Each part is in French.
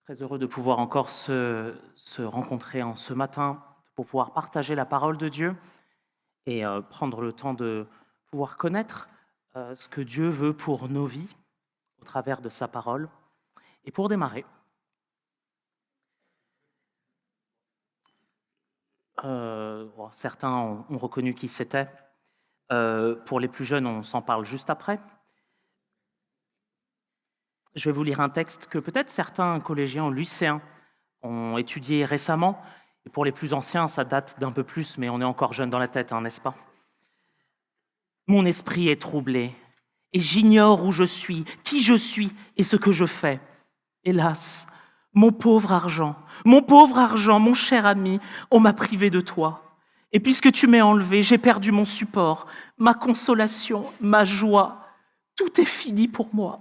Très heureux de pouvoir encore se rencontrer en ce matin pour pouvoir partager la parole de Dieu et prendre le temps de pouvoir connaître ce que Dieu veut pour nos vies au travers de sa parole. Et pour démarrer, certains ont reconnu qui c'était. Pour les plus jeunes, on s'en parle juste après. Je vais vous lire un texte que peut-être certains collégiens ou lycéens ont étudié récemment. Et pour les plus anciens, ça date d'un peu plus, mais on est encore jeune dans la tête, n'est-ce pas? Mon esprit est troublé, et j'ignore où je suis, qui je suis et ce que je fais. Hélas, mon pauvre argent, mon cher ami, on m'a privé de toi. Et puisque tu m'es enlevé, j'ai perdu mon support, ma consolation, ma joie. Tout est fini pour moi.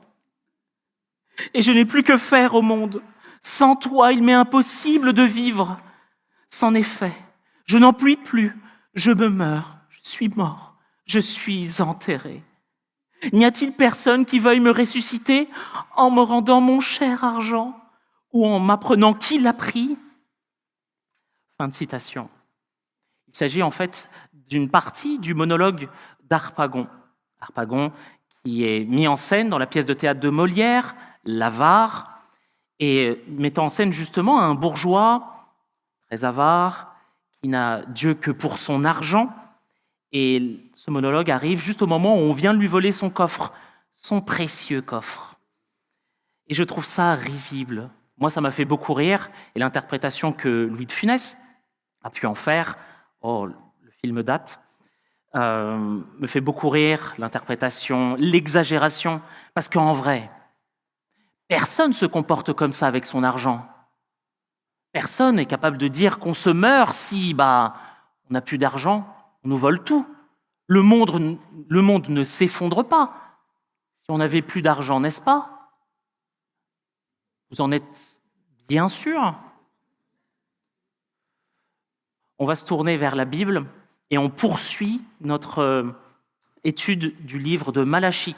Et je n'ai plus que faire au monde. Sans toi, il m'est impossible de vivre. C'en est fait. Je n'en puis plus. Je me meurs. Je suis mort. Je suis enterré. N'y a-t-il personne qui veuille me ressusciter en me rendant mon cher argent ou en m'apprenant qui l'a pris? Fin de citation. Il s'agit en fait d'une partie du monologue d'Harpagon. Harpagon qui est mis en scène dans la pièce de théâtre de Molière, L'Avare, et mettant en scène justement un bourgeois très avare qui n'a Dieu que pour son argent. Et ce monologue arrive juste au moment où on vient de lui voler son coffre, son précieux coffre. Et je trouve ça risible. Moi, ça m'a fait beaucoup rire, et l'interprétation que Louis de Funès a pu en faire, le film date, me fait beaucoup rire, l'interprétation, l'exagération, parce qu'en vrai, personne ne se comporte comme ça avec son argent. Personne n'est capable de dire qu'on se meurt si on n'a plus d'argent, on nous vole tout. Le monde ne s'effondre pas si on n'avait plus d'argent, n'est-ce pas? Vous en êtes bien sûr? On va se tourner vers la Bible et on poursuit notre étude du livre de Malachie.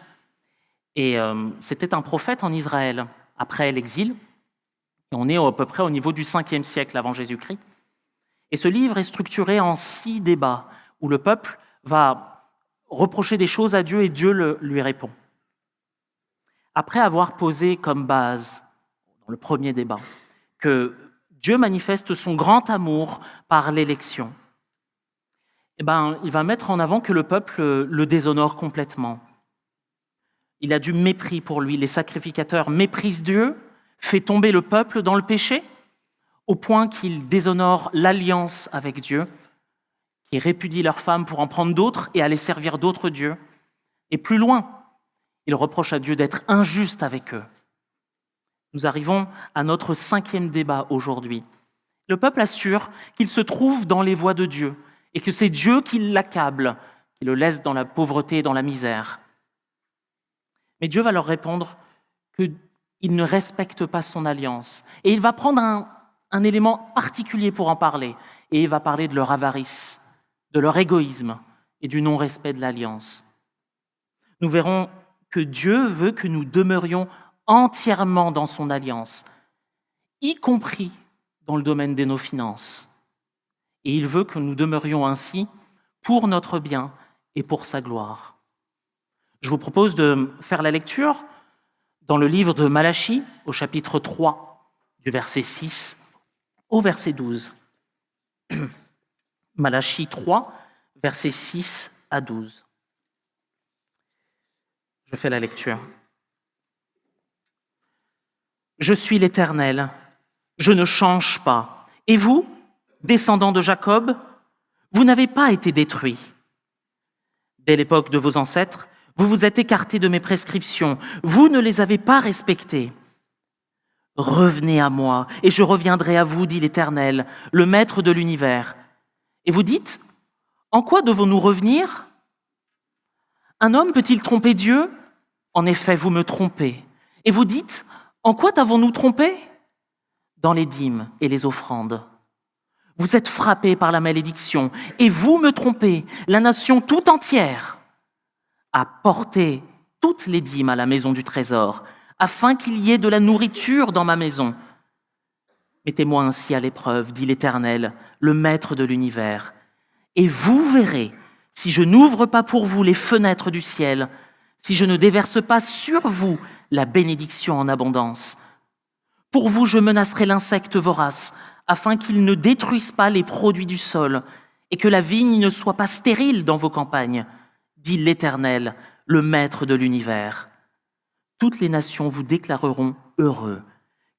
Et c'était un prophète en Israël après l'exil. Et on est à peu près au niveau du 5e siècle avant Jésus-Christ. Et ce livre est structuré en 6 débats où le peuple va reprocher des choses à Dieu et Dieu lui répond. Après avoir posé comme base, dans le premier débat, que Dieu manifeste son grand amour par l'élection, il va mettre en avant que le peuple le déshonore complètement. Il a du mépris pour lui. Les sacrificateurs méprisent Dieu, fait tomber le peuple dans le péché, au point qu'ils déshonorent l'alliance avec Dieu, qui répudient leurs femmes pour en prendre d'autres et aller servir d'autres dieux. Et plus loin, ils reprochent à Dieu d'être injuste avec eux. Nous arrivons à notre 5e débat aujourd'hui. Le peuple assure qu'il se trouve dans les voies de Dieu et que c'est Dieu qui l'accable, qui le laisse dans la pauvreté et dans la misère. Mais Dieu va leur répondre qu'il ne respecte pas son alliance. Et il va prendre un élément particulier pour en parler. Et il va parler de leur avarice, de leur égoïsme et du non-respect de l'alliance. Nous verrons que Dieu veut que nous demeurions entièrement dans son alliance, y compris dans le domaine de nos finances. Et il veut que nous demeurions ainsi pour notre bien et pour sa gloire. Je vous propose de faire la lecture dans le livre de Malachie, au chapitre 3, du verset 6 au verset 12. Malachie 3, versets 6 à 12. Je fais la lecture. Je suis l'Éternel, je ne change pas. Et vous, descendants de Jacob, vous n'avez pas été détruits. Dès l'époque de vos ancêtres, vous vous êtes écartés de mes prescriptions, vous ne les avez pas respectées. Revenez à moi, et je reviendrai à vous, dit l'Éternel, le Maître de l'univers. Et vous dites, en quoi devons-nous revenir? Un homme peut-il tromper Dieu? En effet, vous me trompez. Et vous dites, en quoi t'avons-nous trompé? Dans les dîmes et les offrandes. Vous êtes frappés par la malédiction, et vous me trompez, la nation tout entière. Apportez toutes les dîmes à la maison du trésor, afin qu'il y ait de la nourriture dans ma maison. Mettez-moi ainsi à l'épreuve, dit l'Éternel, le Maître de l'univers, et vous verrez si je n'ouvre pas pour vous les fenêtres du ciel, si je ne déverse pas sur vous la bénédiction en abondance. Pour vous, je menacerai l'insecte vorace, afin qu'il ne détruise pas les produits du sol, et que la vigne ne soit pas stérile dans vos campagnes, dit l'Éternel, le Maître de l'univers. Toutes les nations vous déclareront heureux,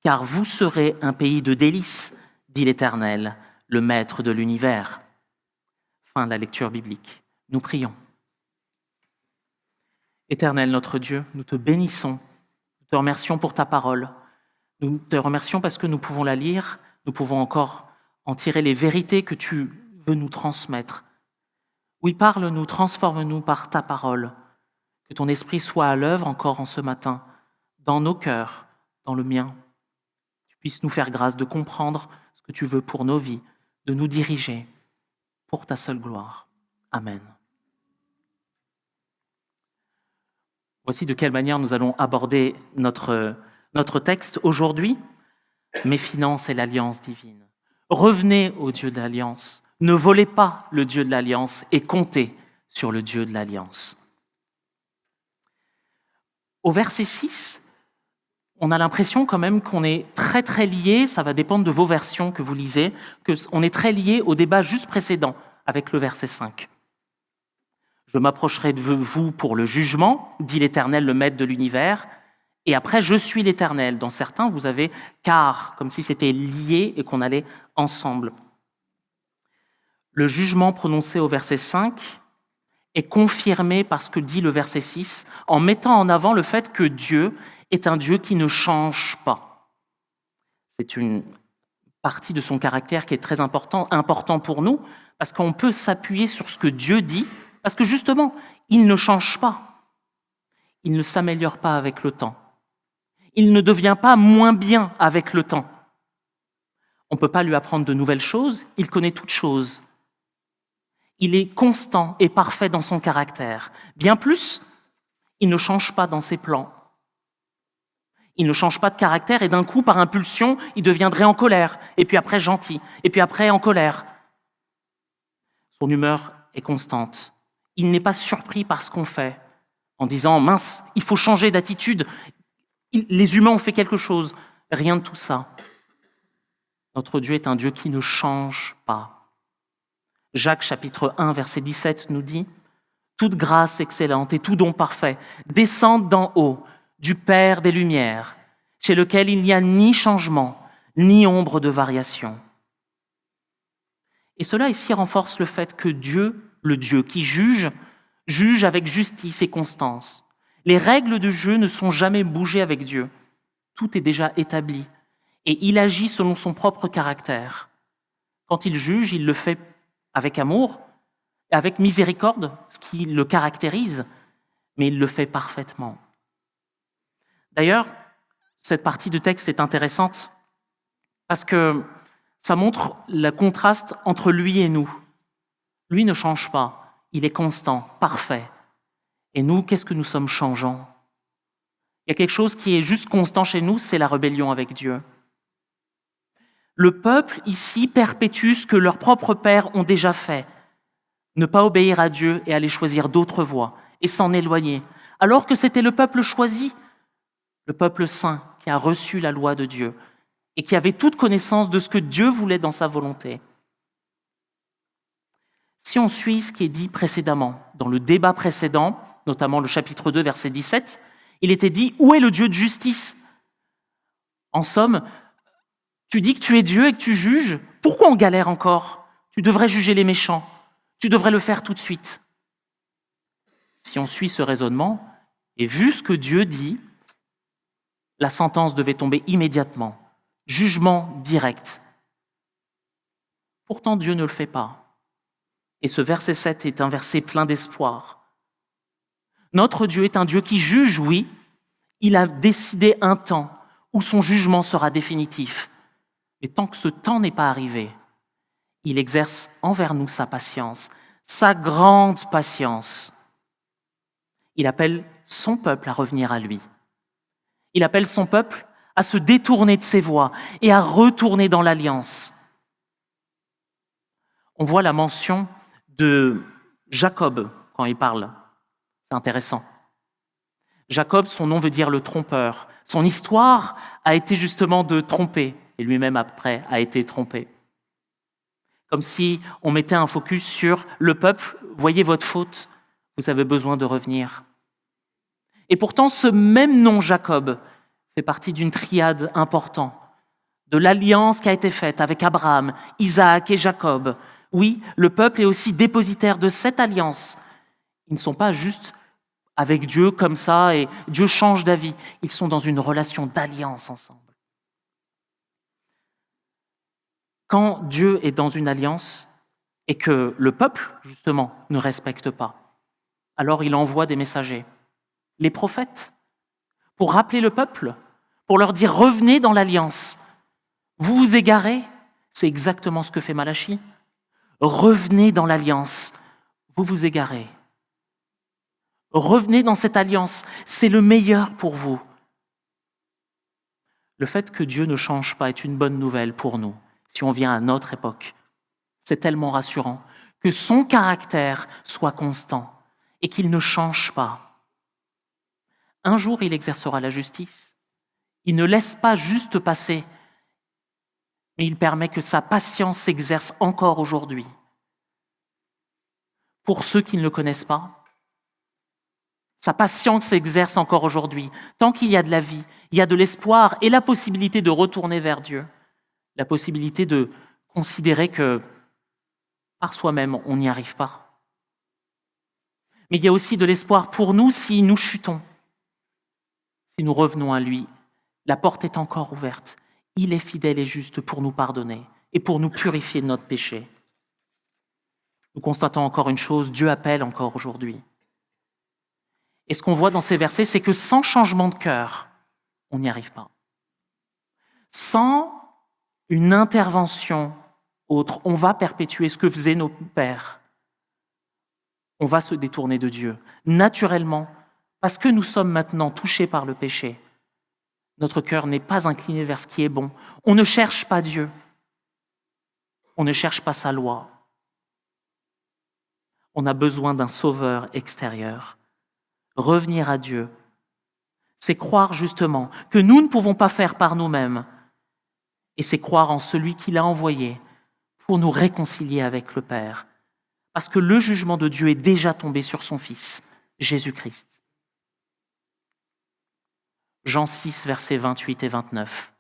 car vous serez un pays de délices, dit l'Éternel, le Maître de l'univers. Fin de la lecture biblique. Nous prions. Éternel notre Dieu, nous te bénissons, nous te remercions pour ta parole. Nous te remercions parce que nous pouvons la lire, nous pouvons encore en tirer les vérités que tu veux nous transmettre. Oui, parle-nous, transforme-nous par ta parole. Que ton esprit soit à l'œuvre encore en ce matin, dans nos cœurs, dans le mien. Tu puisses nous faire grâce de comprendre ce que tu veux pour nos vies, de nous diriger pour ta seule gloire. Amen. Voici de quelle manière nous allons aborder notre texte aujourd'hui. Mes finances et l'alliance divine. Revenez au Dieu de l'alliance. Ne volez pas le Dieu de l'alliance et comptez sur le Dieu de l'alliance. Au verset 6, on a l'impression quand même qu'on est très très lié, ça va dépendre de vos versions que vous lisez, qu'on est très lié au débat juste précédent avec le verset 5. Je m'approcherai de vous pour le jugement, dit l'Éternel, le Maître de l'univers, et après je suis l'Éternel. Dans certains, vous avez car, comme si c'était lié et qu'on allait ensemble. Le jugement prononcé au verset 5 est confirmé par ce que dit le verset 6, en mettant en avant le fait que Dieu est un Dieu qui ne change pas. C'est une partie de son caractère qui est très important pour nous, parce qu'on peut s'appuyer sur ce que Dieu dit, parce que justement, il ne change pas. Il ne s'améliore pas avec le temps. Il ne devient pas moins bien avec le temps. On ne peut pas lui apprendre de nouvelles choses, il connaît toutes choses. Il est constant et parfait dans son caractère. Bien plus, il ne change pas dans ses plans. Il ne change pas de caractère et d'un coup, par impulsion, il deviendrait en colère, et puis après gentil, et puis après en colère. Son humeur est constante. Il n'est pas surpris par ce qu'on fait, en disant « mince, il faut changer d'attitude, les humains ont fait quelque chose ». Rien de tout ça. Notre Dieu est un Dieu qui ne change pas. Jacques chapitre 1, verset 17 nous dit « Toute grâce excellente et tout don parfait descendent d'en haut, du Père des Lumières, chez lequel il n'y a ni changement, ni ombre de variation. » Et cela ici renforce le fait que Dieu, le Dieu qui juge, juge avec justice et constance. Les règles de jeu ne sont jamais bougées avec Dieu. Tout est déjà établi. Et il agit selon son propre caractère. Quand il juge, il le fait avec amour, avec miséricorde, ce qui le caractérise, mais il le fait parfaitement. D'ailleurs, cette partie du texte est intéressante parce que ça montre le contraste entre lui et nous. Lui ne change pas, il est constant, parfait. Et nous, qu'est-ce que nous sommes changeants? Il y a quelque chose qui est juste constant chez nous, c'est la rébellion avec Dieu. Le peuple ici perpétue ce que leurs propres pères ont déjà fait. Ne pas obéir à Dieu et aller choisir d'autres voies et s'en éloigner. Alors que c'était le peuple choisi, le peuple saint qui a reçu la loi de Dieu et qui avait toute connaissance de ce que Dieu voulait dans sa volonté. Si on suit ce qui est dit précédemment, dans le débat précédent, notamment le chapitre 2, verset 17, il était dit « Où est le Dieu de justice ?» En somme, tu dis que tu es Dieu et que tu juges, pourquoi on galère encore? Tu devrais juger les méchants, tu devrais le faire tout de suite. Si on suit ce raisonnement, et vu ce que Dieu dit, la sentence devait tomber immédiatement, jugement direct. Pourtant, Dieu ne le fait pas. Et ce verset 7 est un verset plein d'espoir. Notre Dieu est un Dieu qui juge, oui, il a décidé un temps où son jugement sera définitif. Et tant que ce temps n'est pas arrivé, il exerce envers nous sa patience, sa grande patience. Il appelle son peuple à revenir à lui. Il appelle son peuple à se détourner de ses voies et à retourner dans l'alliance. On voit la mention de Jacob quand il parle. C'est intéressant. Jacob, son nom veut dire le trompeur. Son histoire a été justement de tromper, et lui-même après a été trompé. Comme si on mettait un focus sur le peuple, voyez votre faute, vous avez besoin de revenir. Et pourtant, ce même nom Jacob fait partie d'une triade importante, de l'alliance qui a été faite avec Abraham, Isaac et Jacob. Oui, le peuple est aussi dépositaire de cette alliance. Ils ne sont pas juste avec Dieu comme ça et Dieu change d'avis. Ils sont dans une relation d'alliance ensemble. Quand Dieu est dans une alliance et que le peuple, justement, ne respecte pas, alors il envoie des messagers, les prophètes, pour rappeler le peuple, pour leur dire « revenez dans l'alliance ». Vous vous égarez, c'est exactement ce que fait Malachie. Revenez dans l'alliance, vous vous égarez. Revenez dans cette alliance, c'est le meilleur pour vous. Le fait que Dieu ne change pas est une bonne nouvelle pour nous, si on vient à notre époque. C'est tellement rassurant que son caractère soit constant et qu'il ne change pas. Un jour, il exercera la justice. Il ne laisse pas juste passer, mais il permet que sa patience s'exerce encore aujourd'hui. Pour ceux qui ne le connaissent pas, sa patience s'exerce encore aujourd'hui. Tant qu'il y a de la vie, il y a de l'espoir et la possibilité de retourner vers Dieu, la possibilité de considérer que par soi-même, on n'y arrive pas. Mais il y a aussi de l'espoir pour nous si nous chutons, si nous revenons à lui. La porte est encore ouverte. Il est fidèle et juste pour nous pardonner et pour nous purifier de notre péché. Nous constatons encore une chose, Dieu appelle encore aujourd'hui. Et ce qu'on voit dans ces versets, c'est que sans changement de cœur, on n'y arrive pas. Sans une intervention autre, on va perpétuer ce que faisaient nos pères. On va se détourner de Dieu, naturellement, parce que nous sommes maintenant touchés par le péché. Notre cœur n'est pas incliné vers ce qui est bon. On ne cherche pas Dieu. On ne cherche pas sa loi. On a besoin d'un sauveur extérieur. Revenir à Dieu, c'est croire justement que nous ne pouvons pas faire par nous-mêmes. Et c'est croire en celui qui l'a envoyé pour nous réconcilier avec le Père. Parce que le jugement de Dieu est déjà tombé sur son Fils, Jésus-Christ. Jean 6, versets 28 et 29.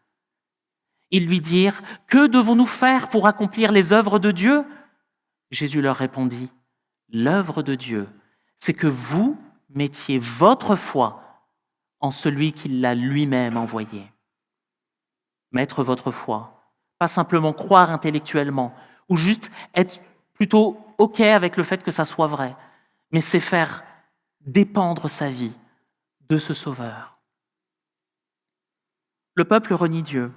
Ils lui dirent « Que devons-nous faire pour accomplir les œuvres de Dieu ?» Jésus leur répondit « L'œuvre de Dieu, c'est que vous mettiez votre foi en celui qui l'a lui-même envoyé. » Mettre votre foi, pas simplement croire intellectuellement ou juste être plutôt OK avec le fait que ça soit vrai, mais c'est faire dépendre sa vie de ce Sauveur. Le peuple renie Dieu.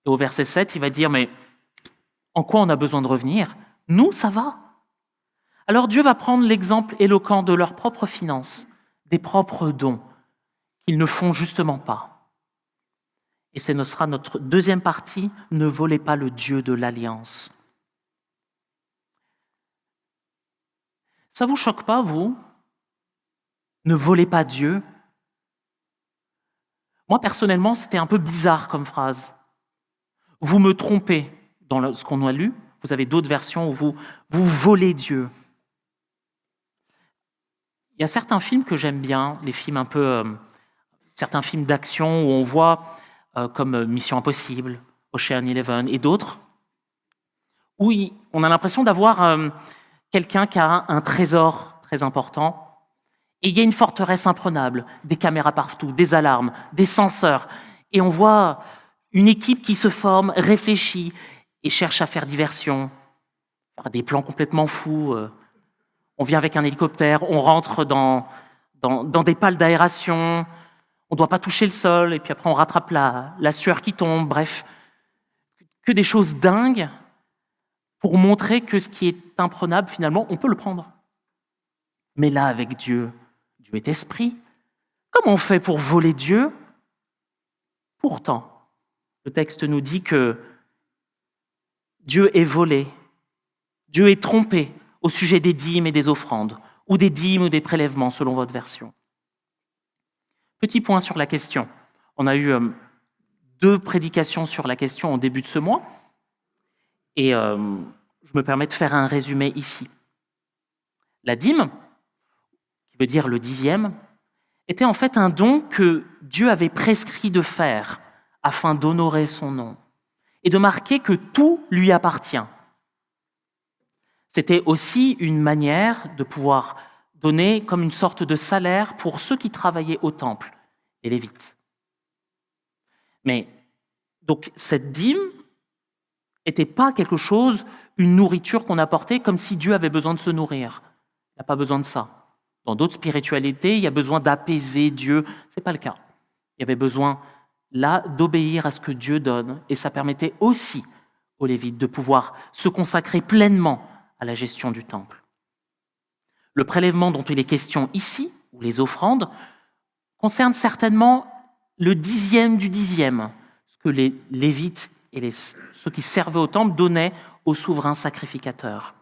Et au verset 7, il va dire, mais en quoi on a besoin de revenir ? Nous, ça va. Alors Dieu va prendre l'exemple éloquent de leurs propres finances, des propres dons, qu'ils ne font justement pas. Et ce sera notre deuxième partie, ne volez pas le Dieu de l'Alliance. Ça vous choque pas, vous ? Ne volez pas Dieu. Moi, personnellement, c'était un peu bizarre comme phrase. Vous me trompez dans ce qu'on a lu. Vous avez d'autres versions où vous volez Dieu. Il y a certains films que j'aime bien, les films un peu, certains films d'action où on voit comme Mission Impossible, Ocean Eleven et d'autres, où on a l'impression d'avoir quelqu'un qui a un trésor très important. Et il y a une forteresse imprenable, des caméras partout, des alarmes, des senseurs. Et on voit une équipe qui se forme, réfléchit et cherche à faire diversion, faire des plans complètement fous. On vient avec un hélicoptère, on rentre dans des pales d'aération, on ne doit pas toucher le sol, et puis après on rattrape la sueur qui tombe. Bref, que des choses dingues pour montrer que ce qui est imprenable, finalement, on peut le prendre. Mais là, avec Dieu, Dieu est esprit. Comment on fait pour voler Dieu ? Pourtant, le texte nous dit que Dieu est volé, Dieu est trompé au sujet des dîmes et des offrandes, ou des dîmes ou des prélèvements, selon votre version. Petit point sur la question. On a eu 2 prédications sur la question au début de ce mois, et je me permets de faire un résumé ici. La dîme, qui veut dire le 10e, était en fait un don que Dieu avait prescrit de faire afin d'honorer son nom et de marquer que tout lui appartient. C'était aussi une manière de pouvoir donner comme une sorte de salaire pour ceux qui travaillaient au temple, les Lévites. Mais donc cette dîme n'était pas quelque chose, une nourriture qu'on apportait comme si Dieu avait besoin de se nourrir. Il n'a pas besoin de ça. Dans d'autres spiritualités, il y a besoin d'apaiser Dieu. Ce n'est pas le cas. Il y avait besoin, là, d'obéir à ce que Dieu donne. Et ça permettait aussi aux Lévites de pouvoir se consacrer pleinement à la gestion du temple. Le prélèvement dont il est question ici, ou les offrandes, concerne certainement le 10e du 10e, ce que les Lévites et ceux qui servaient au temple donnaient au souverain sacrificateur.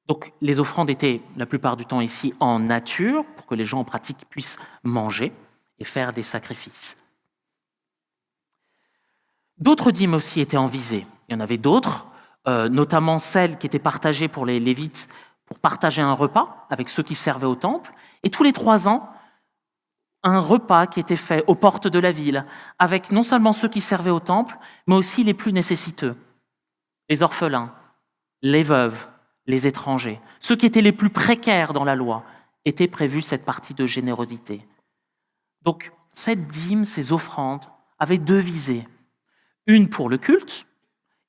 Donc les offrandes étaient la plupart du temps ici en nature, pour que les gens en pratique puissent manger et faire des sacrifices. D'autres dîmes aussi étaient en visée. Il y en avait d'autres, notamment celles qui étaient partagées pour les Lévites pour partager un repas avec ceux qui servaient au temple. Et tous les 3 ans, un repas qui était fait aux portes de la ville, avec non seulement ceux qui servaient au temple, mais aussi les plus nécessiteux, les orphelins, les veuves, les étrangers. Ceux qui étaient les plus précaires dans la loi, était prévue cette partie de générosité. Donc, cette dîme, ces offrandes, avaient 2 visées. Une pour le culte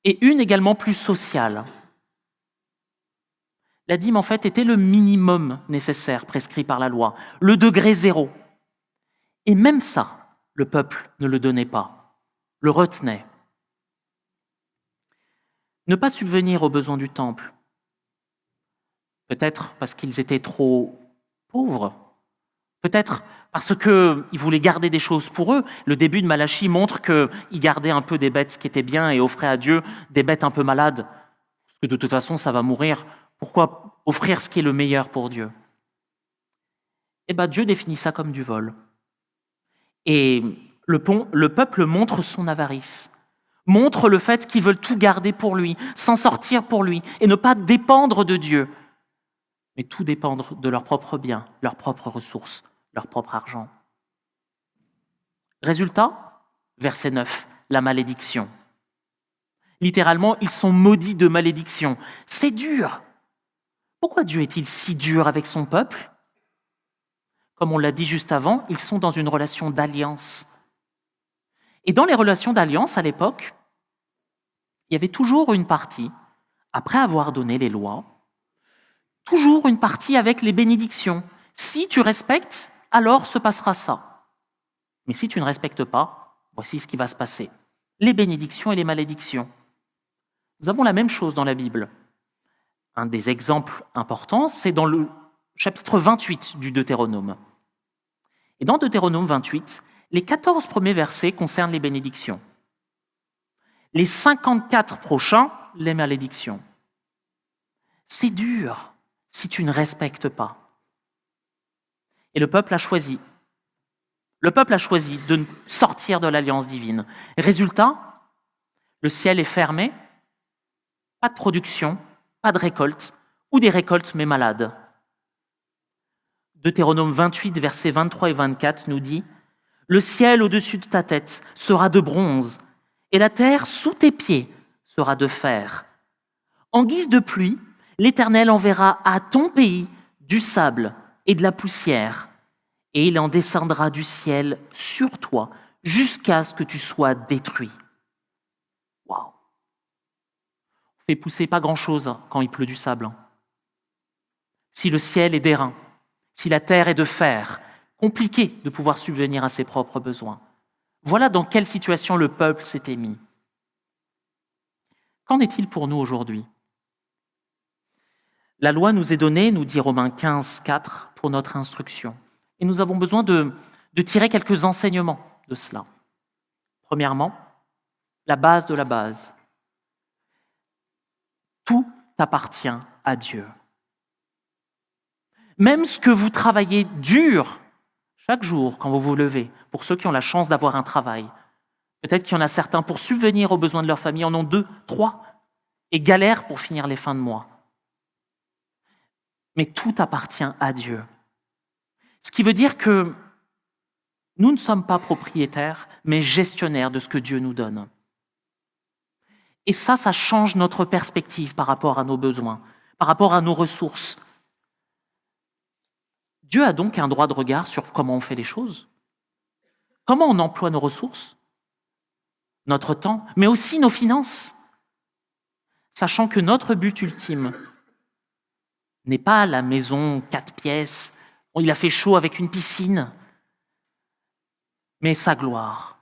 et une également plus sociale. La dîme, en fait, était le minimum nécessaire prescrit par la loi, le degré 0. Et même ça, le peuple ne le donnait pas, le retenait. Ne pas subvenir aux besoins du temple, peut-être parce qu'ils étaient trop pauvres, peut-être parce qu'ils voulaient garder des choses pour eux. Le début de Malachie montre qu'ils gardaient un peu des bêtes qui étaient bien et offraient à Dieu des bêtes un peu malades, parce que de toute façon, ça va mourir. Pourquoi offrir ce qui est le meilleur pour Dieu? Eh bien, Dieu définit ça comme du vol. Et le peuple montre son avarice, montre le fait qu'ils veulent tout garder pour lui, s'en sortir pour lui, et ne pas dépendre de Dieu, mais tout dépendre de leurs propres biens, leurs propres ressources, leur propre argent. Résultat, verset 9, la malédiction. Littéralement, ils sont maudits de malédiction. C'est dur. Pourquoi Dieu est-il si dur avec son peuple? Comme on l'a dit juste avant, ils sont dans une relation d'alliance. Et dans les relations d'alliance, à l'époque, il y avait toujours une partie, après avoir donné les lois, toujours une partie avec les bénédictions. Si tu respectes, alors se passera ça. Mais si tu ne respectes pas, voici ce qui va se passer. Les bénédictions et les malédictions. Nous avons la même chose dans la Bible. Un des exemples importants, c'est dans le chapitre 28 du Deutéronome. Et dans Deutéronome 28, les 14 premiers versets concernent les bénédictions. Les 54 prochains, les malédictions. C'est dur si tu ne respectes pas. Et le peuple a choisi. Le peuple a choisi de sortir de l'alliance divine. Résultat, le ciel est fermé, pas de production, pas de récolte, ou des récoltes mais malades. Deutéronome 28, versets 23 et 24 nous dit « Le ciel au-dessus de ta tête sera de bronze, et la terre sous tes pieds sera de fer. En guise de pluie, l'Éternel enverra à ton pays du sable et de la poussière, et il en descendra du ciel sur toi jusqu'à ce que tu sois détruit. » Waouh! On fait pousser pas grand-chose quand il pleut du sable. Si le ciel est d'airain, si la terre est de fer, compliqué de pouvoir subvenir à ses propres besoins. Voilà dans quelle situation le peuple s'était mis. Qu'en est-il pour nous aujourd'hui? La loi nous est donnée, nous dit Romains 15, 4, pour notre instruction. Et nous avons besoin de tirer quelques enseignements de cela. Premièrement, la base de la base. Tout appartient à Dieu. Même ce que vous travaillez dur chaque jour quand vous vous levez, pour ceux qui ont la chance d'avoir un travail, peut-être qu'il y en a certains pour subvenir aux besoins de leur famille, en ont 2, 3, et galèrent pour finir les fins de mois. Mais tout appartient à Dieu. Ce qui veut dire que nous ne sommes pas propriétaires, mais gestionnaires de ce que Dieu nous donne. Et ça change notre perspective par rapport à nos besoins, par rapport à nos ressources. Dieu a donc un droit de regard sur comment on fait les choses, comment on emploie nos ressources, notre temps, mais aussi nos finances, sachant que notre but ultime n'est pas la maison 4 pièces, où il a fait chaud avec une piscine, mais sa gloire.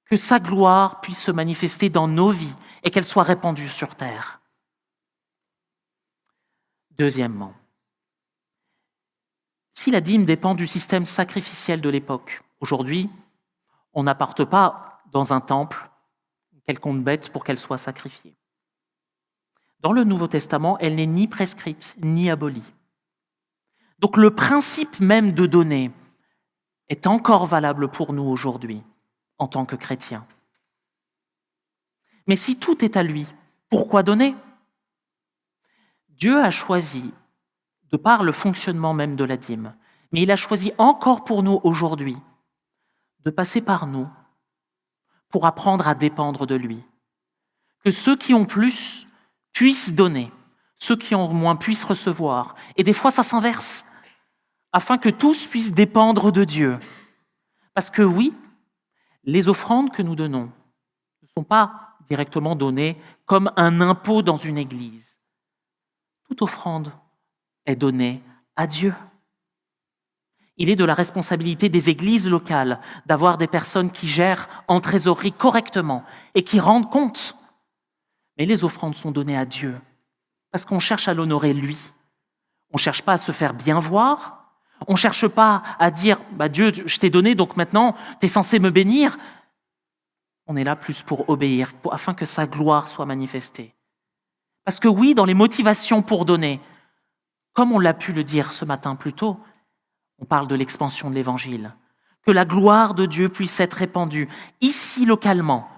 Que sa gloire puisse se manifester dans nos vies et qu'elle soit répandue sur terre. Deuxièmement, si la dîme dépend du système sacrificiel de l'époque, aujourd'hui, on n'apporte pas dans un temple quelconque bête pour qu'elle soit sacrifiée. Dans le Nouveau Testament, elle n'est ni prescrite ni abolie. Donc le principe même de donner est encore valable pour nous aujourd'hui, en tant que chrétiens. Mais si tout est à lui, pourquoi donner ? Dieu a choisi, de par le fonctionnement même de la dîme, mais il a choisi encore pour nous aujourd'hui de passer par nous pour apprendre à dépendre de lui. Que ceux qui ont plus puissent donner, ceux qui ont moins puissent recevoir. Et des fois, ça s'inverse, afin que tous puissent dépendre de Dieu. Parce que oui, les offrandes que nous donnons ne sont pas directement données comme un impôt dans une église. Toute offrande est donnée à Dieu. Il est de la responsabilité des églises locales d'avoir des personnes qui gèrent en trésorerie correctement et qui rendent compte. Mais les offrandes sont données à Dieu parce qu'on cherche à l'honorer lui. On ne cherche pas à se faire bien voir. On ne cherche pas à dire « Dieu, je t'ai donné, donc maintenant, tu es censé me bénir ». On est là plus pour obéir, afin que sa gloire soit manifestée. Parce que oui, dans les motivations pour donner, comme on l'a pu le dire ce matin plus tôt, on parle de l'expansion de l'Évangile. Que la gloire de Dieu puisse être répandue ici localement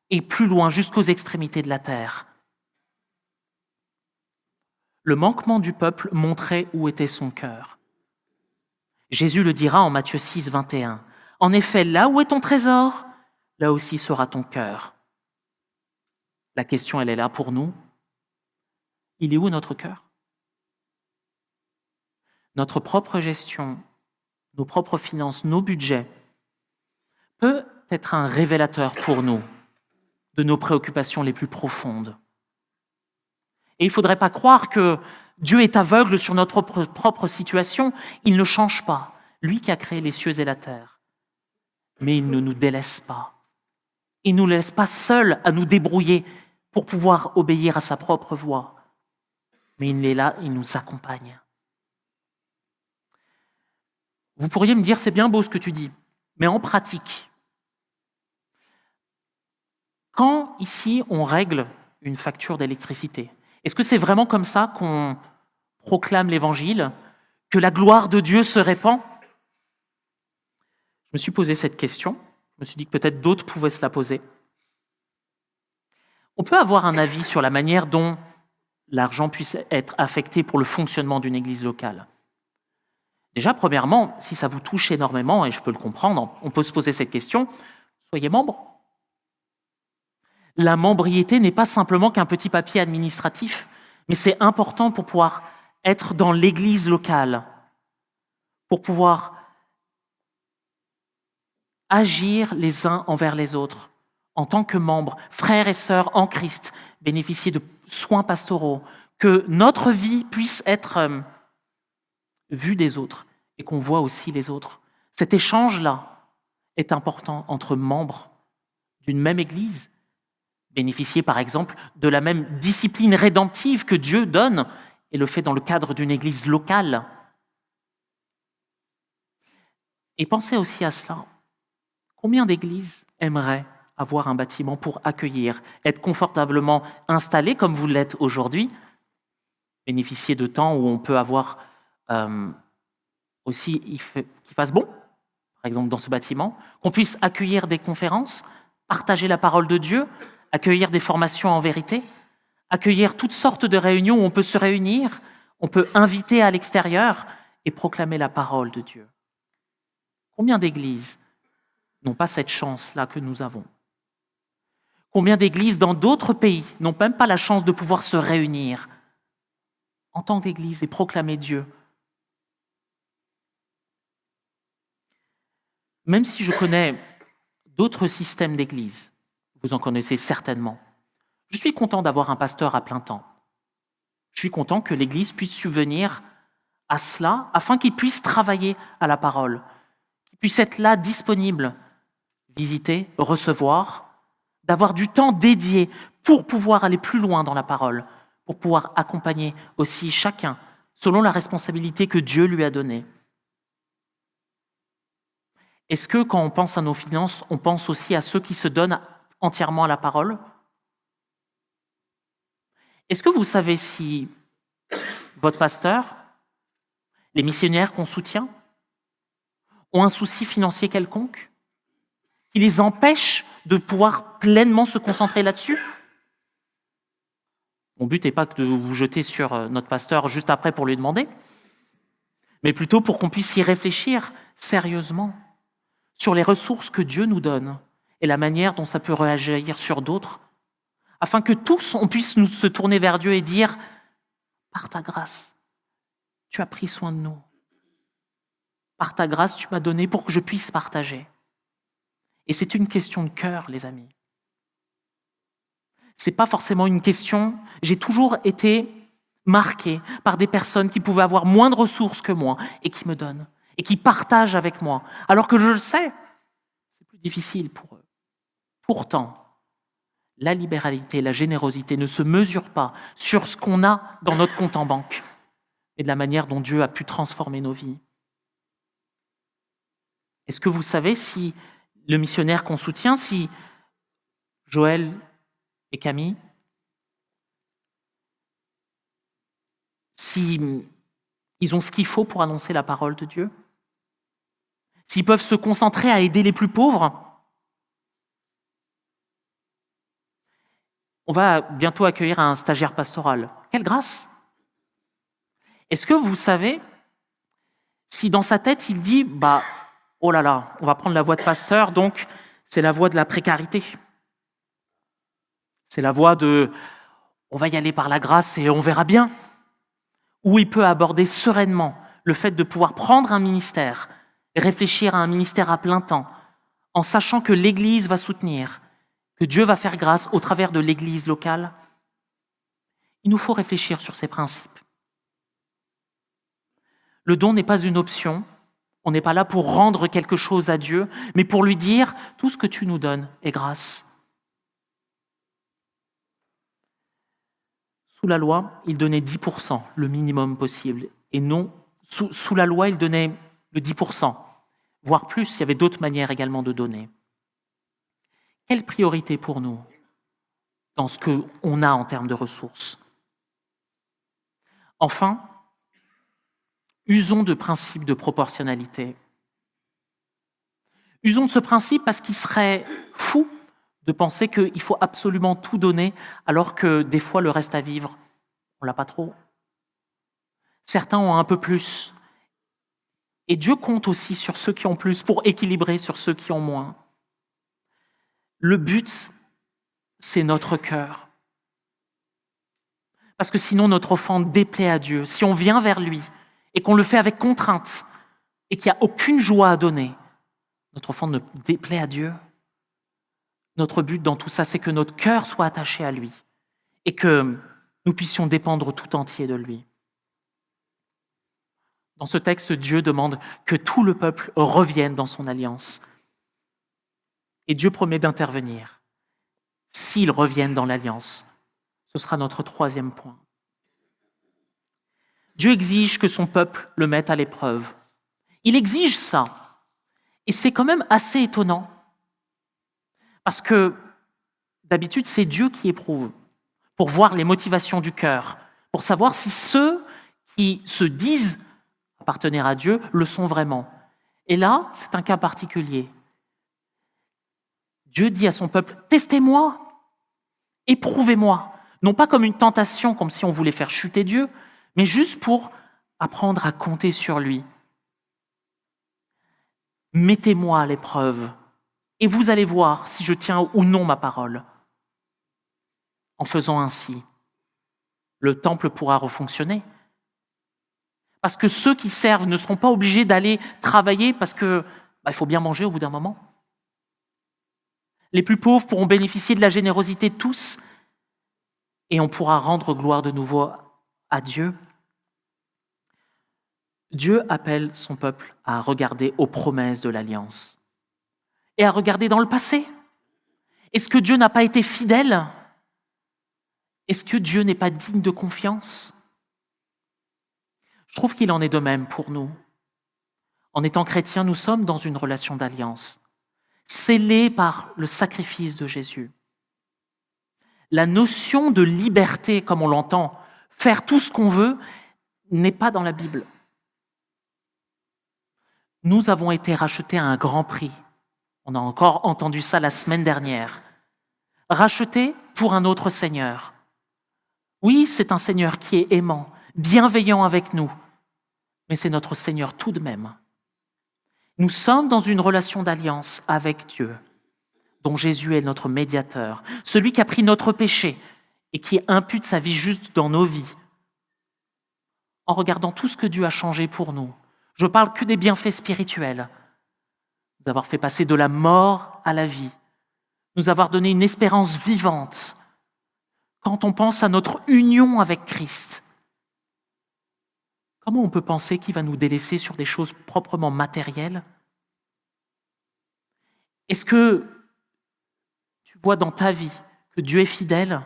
et plus loin jusqu'aux extrémités de la terre. Le manquement du peuple montrait où était son cœur. Jésus le dira en Matthieu 6, 21. « En effet, là où est ton trésor, là aussi sera ton cœur. » La question, elle est là pour nous. Il est où notre cœur ? Notre propre gestion, nos propres finances, nos budgets, peut être un révélateur pour nous de nos préoccupations les plus profondes. Et il ne faudrait pas croire que Dieu est aveugle sur notre propre situation. Il ne change pas. Lui qui a créé les cieux et la terre. Mais il ne nous délaisse pas. Il ne nous laisse pas seuls à nous débrouiller pour pouvoir obéir à sa propre voix. Mais il est là, il nous accompagne. Vous pourriez me dire, c'est bien beau ce que tu dis, mais en pratique, quand ici on règle une facture d'électricité, est-ce que c'est vraiment comme ça qu'on proclame l'Évangile, que la gloire de Dieu se répand ? Je me suis posé cette question, je me suis dit que peut-être d'autres pouvaient se la poser. On peut avoir un avis sur la manière dont l'argent puisse être affecté pour le fonctionnement d'une église locale. Déjà, premièrement, si ça vous touche énormément, et je peux le comprendre, on peut se poser cette question, soyez membre. La membriété n'est pas simplement qu'un petit papier administratif, mais c'est important pour pouvoir être dans l'église locale, pour pouvoir agir les uns envers les autres, en tant que membres, frères et sœurs en Christ, bénéficier de soins pastoraux, que notre vie puisse être vue des autres et qu'on voit aussi les autres. Cet échange-là est important entre membres d'une même église. Bénéficier, par exemple, de la même discipline rédemptive que Dieu donne et le fait dans le cadre d'une église locale. Et pensez aussi à cela. Combien d'églises aimeraient avoir un bâtiment pour accueillir, être confortablement installé comme vous l'êtes aujourd'hui, bénéficier de temps où on peut avoir aussi qu'il fasse bon, par exemple dans ce bâtiment, qu'on puisse accueillir des conférences, partager la parole de Dieu, accueillir des formations en vérité, accueillir toutes sortes de réunions où on peut se réunir, on peut inviter à l'extérieur et proclamer la parole de Dieu. Combien d'églises n'ont pas cette chance-là que nous avons? Combien d'églises dans d'autres pays n'ont même pas la chance de pouvoir se réunir en tant qu'Église et proclamer Dieu? Même si je connais d'autres systèmes d'église, vous en connaissez certainement, je suis content d'avoir un pasteur à plein temps. Je suis content que l'Église puisse subvenir à cela afin qu'il puisse travailler à la parole, qu'il puisse être là disponible, visiter, recevoir, d'avoir du temps dédié pour pouvoir aller plus loin dans la parole, pour pouvoir accompagner aussi chacun selon la responsabilité que Dieu lui a donnée. Est-ce que quand on pense à nos finances, on pense aussi à ceux qui se donnent entièrement à la parole? Est-ce que vous savez si votre pasteur, les missionnaires qu'on soutient, ont un souci financier quelconque qui les empêche de pouvoir pleinement se concentrer là-dessus? Mon but n'est pas de vous jeter sur notre pasteur juste après pour lui demander, mais plutôt pour qu'on puisse y réfléchir sérieusement sur les ressources que Dieu nous donne et la manière dont ça peut réagir sur d'autres, afin que tous, on puisse nous se tourner vers Dieu et dire « Par ta grâce, tu as pris soin de nous. Par ta grâce, tu m'as donné pour que je puisse partager. » Et c'est une question de cœur, les amis. C'est pas forcément une question. J'ai toujours été marqué par des personnes qui pouvaient avoir moins de ressources que moi et qui me donnent et qui partagent avec moi, alors que je le sais, c'est plus difficile pour eux. Pourtant, la libéralité, la générosité ne se mesurent pas sur ce qu'on a dans notre compte en banque, mais de la manière dont Dieu a pu transformer nos vies. Est-ce que vous savez si le missionnaire qu'on soutient, si Joël et Camille, si ils ont ce qu'il faut pour annoncer la parole de Dieu? S'ils peuvent se concentrer à aider les plus pauvres? On va bientôt accueillir un stagiaire pastoral. Quelle grâce! Est-ce que vous savez si dans sa tête il dit « Oh là là, on va prendre la voie de pasteur, donc c'est la voie de la précarité. C'est la voie de « on va y aller par la grâce et on verra bien ». Où il peut aborder sereinement le fait de pouvoir prendre un ministère, réfléchir à un ministère à plein temps, en sachant que l'Église va soutenir, que Dieu va faire grâce au travers de l'Église locale. Il nous faut réfléchir sur ces principes. Le don n'est pas une option, on n'est pas là pour rendre quelque chose à Dieu, mais pour lui dire « tout ce que tu nous donnes est grâce ». Sous la loi, il donnait 10%, le minimum possible. Et non, sous la loi, il donnait le 10%, voire plus, il y avait d'autres manières également de donner. Quelle priorité pour nous dans ce qu'on a en termes de ressources? Enfin, usons de principe de proportionnalité. Usons de ce principe parce qu'il serait fou de penser qu'il faut absolument tout donner alors que des fois le reste à vivre, on l'a pas trop. Certains ont un peu plus. Et Dieu compte aussi sur ceux qui ont plus pour équilibrer sur ceux qui ont moins. Le but, c'est notre cœur. Parce que sinon notre offrande déplaît à Dieu. Si on vient vers lui et qu'on le fait avec contrainte et qu'il n'y a aucune joie à donner, notre offrande ne déplaît à Dieu. Notre but dans tout ça, c'est que notre cœur soit attaché à lui et que nous puissions dépendre tout entier de lui. Dans ce texte, Dieu demande que tout le peuple revienne dans son alliance. Et Dieu promet d'intervenir. S'ils reviennent dans l'alliance, ce sera notre troisième point. Dieu exige que son peuple le mette à l'épreuve. Il exige ça. Et c'est quand même assez étonnant Parce que d'habitude, c'est Dieu qui éprouve, pour voir les motivations du cœur, pour savoir si ceux qui se disent appartenir à Dieu le sont vraiment. Et là, c'est un cas particulier. Dieu dit à son peuple, testez-moi, éprouvez-moi. Non pas comme une tentation, comme si on voulait faire chuter Dieu, mais juste pour apprendre à compter sur lui. Mettez-moi à l'épreuve, et vous allez voir si je tiens ou non ma parole. En faisant ainsi, le temple pourra refonctionner. Parce que ceux qui servent ne seront pas obligés d'aller travailler parce que il faut bien manger au bout d'un moment. Les plus pauvres pourront bénéficier de la générosité de tous et on pourra rendre gloire de nouveau à Dieu. Dieu appelle son peuple à regarder aux promesses de l'Alliance et à regarder dans le passé. Est-ce que Dieu n'a pas été fidèle? Est-ce que Dieu n'est pas digne de confiance? Je trouve qu'il en est de même pour nous. En étant chrétiens, nous sommes dans une relation d'alliance, scellée par le sacrifice de Jésus. La notion de liberté, comme on l'entend, faire tout ce qu'on veut, n'est pas dans la Bible. Nous avons été rachetés à un grand prix. On a encore entendu ça la semaine dernière. Rachetés pour un autre Seigneur. Oui, c'est un Seigneur qui est aimant, bienveillant avec nous, mais c'est notre Seigneur tout de même. Nous sommes dans une relation d'alliance avec Dieu, dont Jésus est notre médiateur, celui qui a pris notre péché et qui impute sa vie juste dans nos vies. En regardant tout ce que Dieu a changé pour nous, je ne parle que des bienfaits spirituels, nous avoir fait passer de la mort à la vie, nous avoir donné une espérance vivante. Quand on pense à notre union avec Christ, comment on peut penser qu'il va nous délaisser sur des choses proprement matérielles? Est-ce que tu vois dans ta vie que Dieu est fidèle?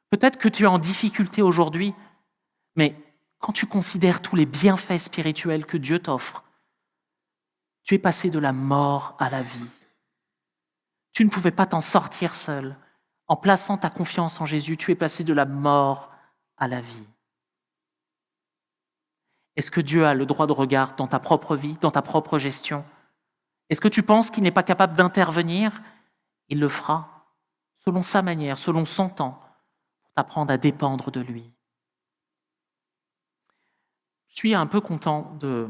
Peut-être que tu es en difficulté aujourd'hui, mais quand tu considères tous les bienfaits spirituels que Dieu t'offre, tu es passé de la mort à la vie. Tu ne pouvais pas t'en sortir seul. En plaçant ta confiance en Jésus, tu es passé de la mort à la vie. Est-ce que Dieu a le droit de regard dans ta propre vie, dans ta propre gestion? Est-ce que tu penses qu'il n'est pas capable d'intervenir? Il le fera, selon sa manière, selon son temps, pour t'apprendre à dépendre de lui. Je suis un peu content de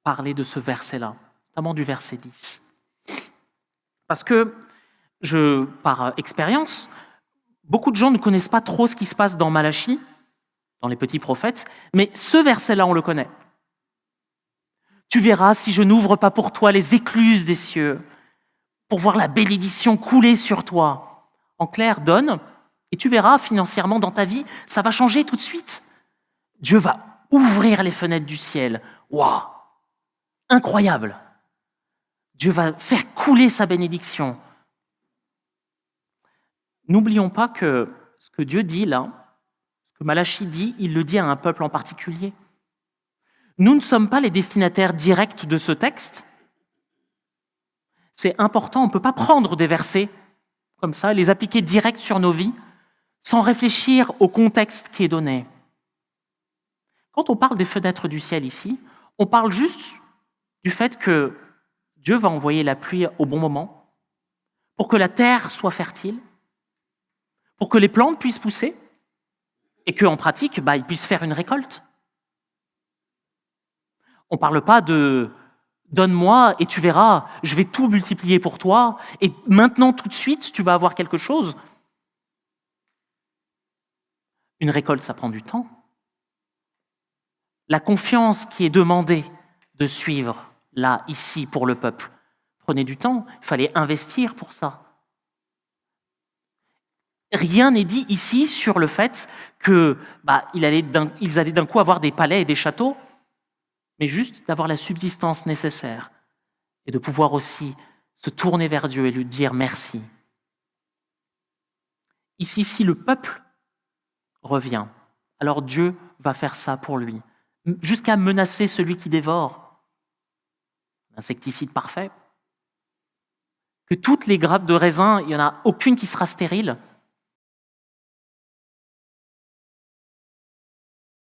parler de ce verset-là, notamment du verset 10. Parce que, par expérience, beaucoup de gens ne connaissent pas trop ce qui se passe dans Malachie, dans les petits prophètes, mais ce verset-là, on le connaît. Tu verras si je n'ouvre pas pour toi les écluses des cieux, pour voir la bénédiction couler sur toi. En clair, donne, et tu verras financièrement dans ta vie, ça va changer tout de suite. Dieu va ouvrir les fenêtres du ciel. Waouh! Incroyable! Dieu va faire couler sa bénédiction. N'oublions pas que ce que Dieu dit là, ce que Malachie dit, il le dit à un peuple en particulier. Nous ne sommes pas les destinataires directs de ce texte. C'est important, on ne peut pas prendre des versets comme ça, les appliquer direct sur nos vies, sans réfléchir au contexte qui est donné. Quand on parle des fenêtres du ciel ici, on parle juste du fait que Dieu va envoyer la pluie au bon moment, pour que la terre soit fertile, pour que les plantes puissent pousser, et qu'en pratique, ils puissent faire une récolte. On ne parle pas de « donne-moi et tu verras, je vais tout multiplier pour toi, et maintenant tout de suite, tu vas avoir quelque chose ». Une récolte, ça prend du temps. La confiance qui est demandée de suivre, là, ici, pour le peuple, prenait du temps, il fallait investir pour ça. Rien n'est dit ici sur le fait qu'ils allaient d'un coup avoir des palais et des châteaux, mais juste d'avoir la subsistance nécessaire et de pouvoir aussi se tourner vers Dieu et lui dire merci. Ici, si le peuple revient, alors Dieu va faire ça pour lui, jusqu'à menacer celui qui dévore. Insecticide parfait. que toutes les grappes de raisin, il n'y en a aucune qui sera stérile,